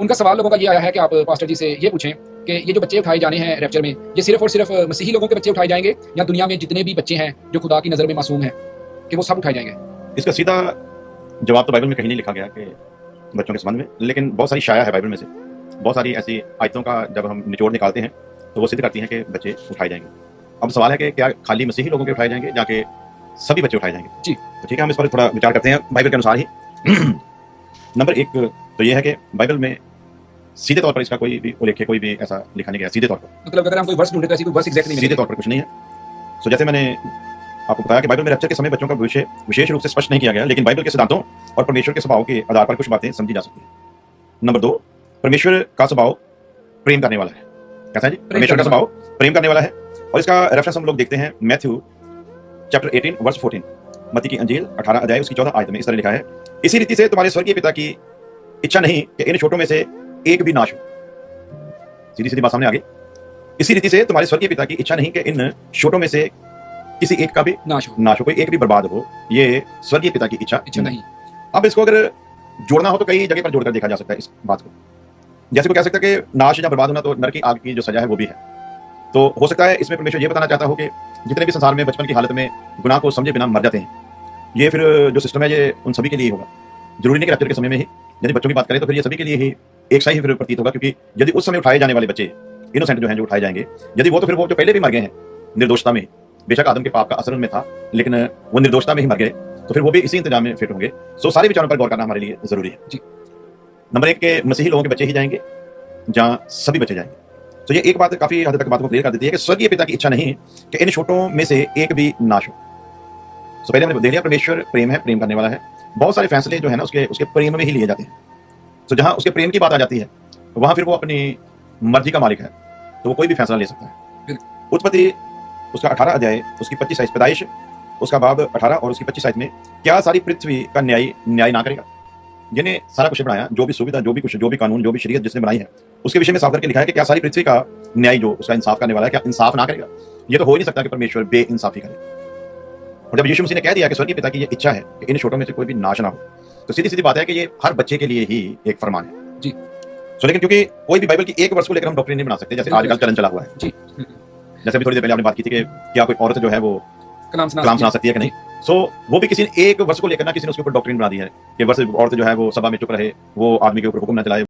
उनका सवाल लोगों का ये आया है कि आप पास्टर जी से ये पूछें कि ये जो बच्चे उठाए जाने हैं रैप्चर में, ये सिर्फ और सिर्फ मसीही लोगों के बच्चे उठाए जाएंगे या दुनिया में जितने भी बच्चे हैं जो खुदा की नज़र में मासूम हैं, कि वो सब उठाए जाएंगे? इसका सीधा जवाब तो बाइबल में कहीं नहीं लिखा गया कि बच्चों के संबंध में, लेकिन बहुत सारी शाया है बाइबल में से। बहुत सारी ऐसी आयतों का जब हम निचोड़ निकालते हैं तो वो सिद्ध करती हैं कि बच्चे उठाए जाएंगे। अब सवाल है कि क्या खाली मसीही लोगों के उठाए जाएंगे या कि सभी बच्चे उठाए जाएंगे? जी, तो ठीक है, हम इस पर थोड़ा विचार करते हैं बाइबल के अनुसार ही। नंबर एक तो ये है कि बाइबल में सीधे तौर पर इसका कोई भी उल्लेख, कोई भी ऐसा लिखा नहीं गया सीधे तौर पर। मतलब अगर हम कोई वर्स ढूंढे तो ऐसी कोई वर्स एग्जैक्ट नहीं सीधे तौर पर कुछ नहीं है। सो जैसे मैंने आपको बताया कि बाइबल में रैप्चर के समय बच्चों का विशेष रूप से स्पष्ट नहीं किया गया, लेकिन बाइबल के सिद्धांतों और परमेश्वर के स्वभाव के आधार पर कुछ बातें समझी जा सकती हैं। नंबर दो, परमेश्वर का स्वभाव प्रेम करने वाला है। कैसा है जी? परमेश्वर का स्वभाव प्रेम करने वाला है। और इसका रेफरेंस हम लोग देखते हैं मैथ्यू चैप्टर 18 वर्स 14, मत्ती की अंजील 18 अध्याय उसकी 14 आयत में इस तरह लिखा है, इसी रीति से तुम्हारे स्वर्गीय पिता की इच्छा नहीं कि इन छोटों में से एक भी नाश हो। सीधी सीधी बात सामने आ गई। इसी रीति से तुम्हारे स्वर्गीय पिता की इच्छा नहीं कि इन छोटों में से किसी एक का भी नाश हो, कोई एक भी बर्बाद हो। ये स्वर्गीय पिता की इच्छा नहीं। अब इसको अगर जोड़ना हो तो कई जगह पर जोड़कर देखा जा सकता है इस बात को। जैसे को कह सकता है कि नाश या बर्बाद होना तो नरक की आग की जो सजा है वो भी है। तो हो सकता है इसमें परमेश्वर ये बताना चाहता हो कि जितने भी संसार में बचपन की हालत में गुनाह को समझे बिना मर जाते हैं, ये फिर जो सिस्टम है ये उन सभी के लिए होगा। जरूरी नहीं कि रैप्चर के समय में ही, यदि बच्चों की बात करें तो फिर ये सभी के लिए ही एक सा ही फिर प्रतीत होगा, क्योंकि यदि उस समय उठाए जाने वाले बच्चे इनोसेंट जो हैं जो उठाए जाएंगे, यदि वो तो फिर वो जो पहले भी मर गए हैं निर्दोषता में, बेशक आदम के पाप का असर उनमें था लेकिन वो निर्दोषता में ही मर गए, तो फिर वो भी इसी इंतजाम में फिट होंगे। सो सारे विचारों पर गौर करना हमारे लिए जरूरी है जी। नंबर एक के मसीही लोगों के बच्चे ही जाएंगे जहाँ सभी बच्चे जाएंगे। तो ये एक बात काफी हद तक बात को क्लियर कर देती है कि स्वर्गीय पिता की इच्छा नहीं कि इन छोटों में से एक भी नाश हो। सो पहले हमने देख लिया परमेश्वर प्रेम है, प्रेम करने वाला है। बहुत सारे फैसले जो है ना उसके प्रेम में ही लिए जाते हैं। तो जहां उसके प्रेम की बात आ जाती है वहां फिर वो अपनी मर्जी का मालिक है, तो वो कोई भी फैसला ले सकता है। उत्पत्ति उसका 18 अध्याय उसकी 25 आयत, पैदाइश उसका बाब 18 और उसकी 25 आयत में, क्या सारी पृथ्वी का न्याय ना करेगा? जिन्हें सारा कुछ बनाया, जो भी सुविधा, जो भी कुछ, जो भी कानून, जो भी शरीयत जिसने बनाई है, उसके विषय में साफ करके लिखा है कि क्या सारी पृथ्वी का न्याय जो उसका इंसाफ करने वाला है, क्या इंसाफ ना करेगा? ये तो हो ही नहीं सकता कि परमेश्वर बेइंसाफी करे। और जब यीशु मसीह ने कह दिया कि स्वर्गीय पिता की ये इच्छा है कि इन छोटों में से कोई भी नाश ना हो, तो सीधी सीधी बात है कि ये हर बच्चे के लिए ही एक फरमान है जी। सो लेकिन क्योंकि कोई भी बाइबल की एक वर्ष को लेकर हम डॉक्ट्रिन नहीं बना सकते, जैसे आजकल चलन चला हुआ है जी। जैसे अभी थोड़ी देर पहले आपने बात की थी कि क्या कोई औरत जो है वो कलाम सुना सकती है कि नहीं। सो वो भी किसी ने एक वर्ष को लेकर ना किसी ने उसके ऊपर डॉक्ट्रिन बना दी है कि वर्ष औरत जो है वो सभा में चुप रहे, वो आदमी के ऊपर हुक्म न चलाए।